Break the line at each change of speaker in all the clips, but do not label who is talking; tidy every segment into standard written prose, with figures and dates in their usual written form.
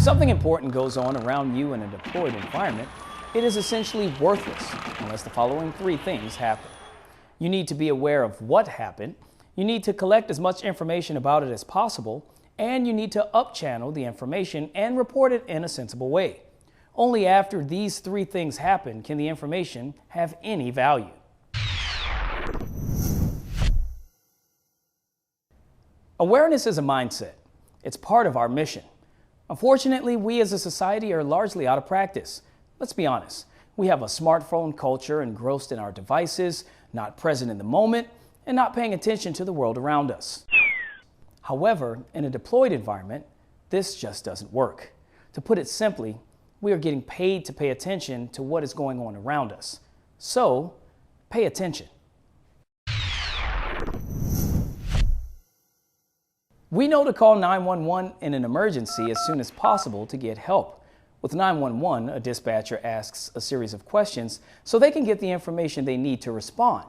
something important goes on around you in a deployed environment, it is essentially worthless unless the following three things happen. You need to be aware of what happened, you need to collect as much information about it as possible, and you need to up-channel the information and report it in a sensible way. Only after these three things happen can the information have any value. Awareness is a mindset. It's part of our mission. Unfortunately, we as a society are largely out of practice. Let's be honest. We have a smartphone culture engrossed in our devices, not present in the moment, and not paying attention to the world around us. However, in a deployed environment, this just doesn't work. To put it simply, we are getting paid to pay attention to what is going on around us. So, pay attention. We know to call 911 in an emergency as soon as possible to get help. With 911, a dispatcher asks a series of questions so they can get the information they need to respond.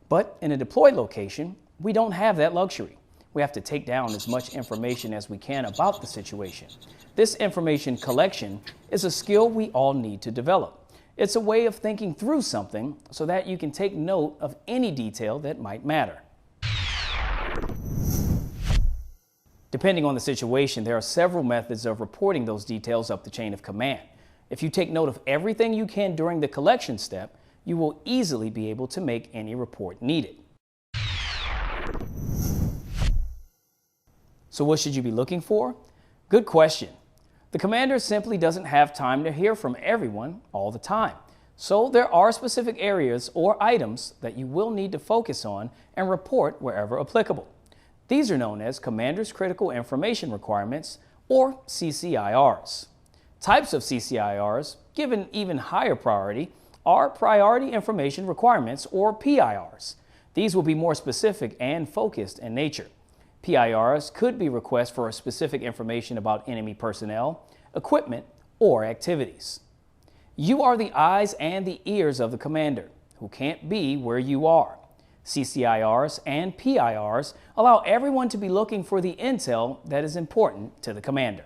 But in a deployed location, we don't have that luxury. We have to take down as much information as we can about the situation. This information collection is a skill we all need to develop. It's a way of thinking through something so that you can take note of any detail that might matter. Depending on the situation, there are several methods of reporting those details up the chain of command. If you take note of everything you can during the collection step, you will easily be able to make any report needed. So what should you be looking for? Good question. The commander simply doesn't have time to hear from everyone all the time. So there are specific areas or items that you will need to focus on and report wherever applicable. These are known as Commander's Critical Information Requirements, or CCIRs. Types of CCIRs, given even higher priority, are Priority Information Requirements, or PIRs. These will be more specific and focused in nature. PIRs could be requests for specific information about enemy personnel, equipment, or activities. You are the eyes and the ears of the commander, who can't be where you are. CCIRs and PIRs allow everyone to be looking for the intel that is important to the commander.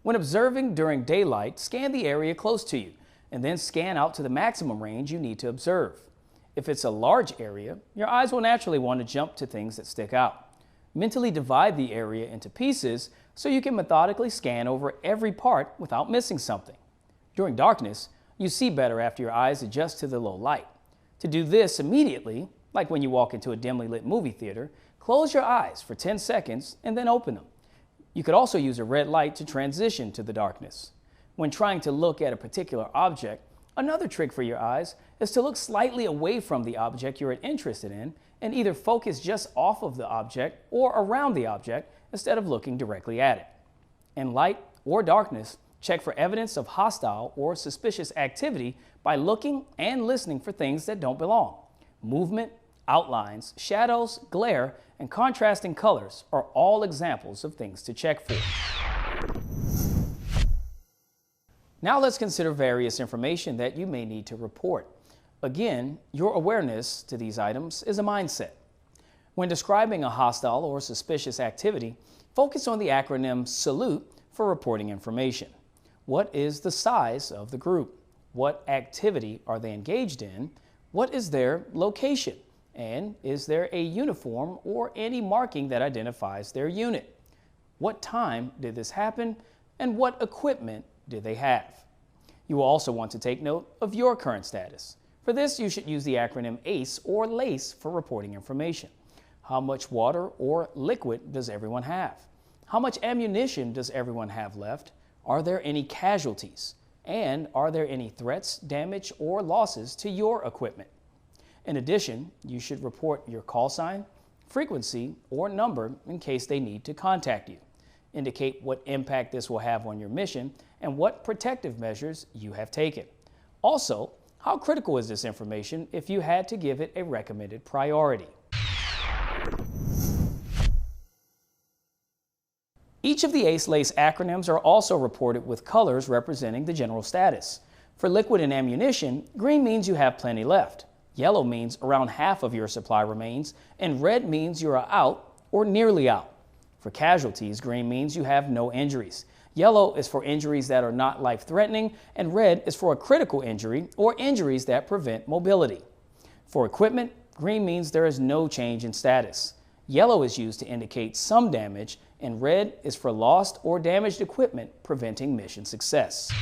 When observing during daylight, scan the area close to you, and then scan out to the maximum range you need to observe. If it's a large area, your eyes will naturally want to jump to things that stick out. Mentally divide the area into pieces so you can methodically scan over every part without missing something. During darkness, you see better after your eyes adjust to the low light. To do this immediately, like when you walk into a dimly lit movie theater, close your eyes for 10 seconds and then open them. You could also use a red light to transition to the darkness. When trying to look at a particular object, another trick for your eyes is to look slightly away from the object you're interested in and either focus just off of the object or around the object instead of looking directly at it. In light or darkness, check for evidence of hostile or suspicious activity by looking and listening for things that don't belong. Movement, outlines, shadows, glare, and contrasting colors are all examples of things to check for. Now let's consider various information that you may need to report. Again, your awareness to these items is a mindset. When describing a hostile or suspicious activity, focus on the acronym SALUTE for reporting information. What is the size of the group? What activity are they engaged in? What is their location? And is there a uniform or any marking that identifies their unit? What time did this happen? And what equipment do they have? You will also want to take note of your current status. For this, you should use the acronym ACE or LACE for reporting information. How much water or liquid does everyone have? How much ammunition does everyone have left? Are there any casualties? And are there any threats, damage, or losses to your equipment? In addition, you should report your call sign, frequency, or number in case they need to contact you. Indicate what impact this will have on your mission and what protective measures you have taken. Also, how critical is this information if you had to give it a recommended priority? Each of the ACE-LACE acronyms are also reported with colors representing the general status. For liquid and ammunition, green means you have plenty left, yellow means around half of your supply remains, and red means you are out or nearly out. For casualties, green means you have no injuries. Yellow is for injuries that are not life-threatening, and red is for a critical injury or injuries that prevent mobility. For equipment, green means there is no change in status. Yellow is used to indicate some damage, and red is for lost or damaged equipment preventing mission success.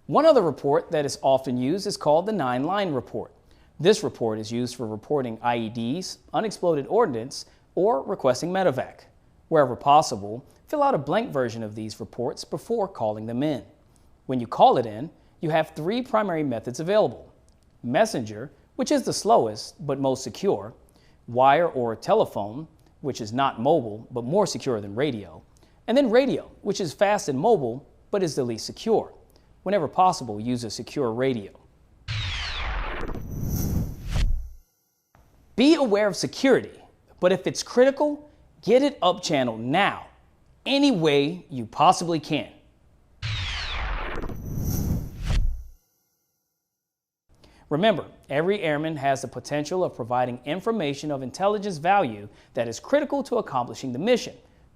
One other report that is often used is called the 9-line report. This report is used for reporting IEDs, unexploded ordnance, or requesting medevac. Wherever possible, fill out a blank version of these reports before calling them in. When you call it in, you have 3 primary methods available: messenger, which is the slowest but most secure; wire or telephone, which is not mobile but more secure than radio; and then radio, which is fast and mobile but is the least secure. Whenever possible, use a secure radio. Be aware of security, but if it's critical, get it up channel now, any way you possibly can. Remember, every airman has the potential of providing information of intelligence value that is critical to accomplishing the mission,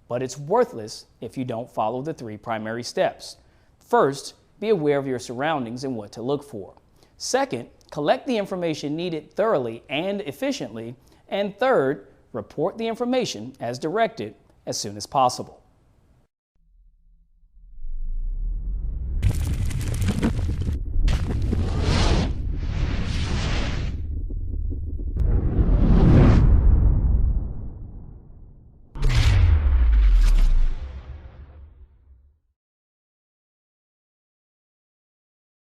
but it's worthless if you don't follow the 3 primary steps. First, be aware of your surroundings and what to look for. Second, collect the information needed thoroughly and efficiently. And third, report the information as directed as soon as possible.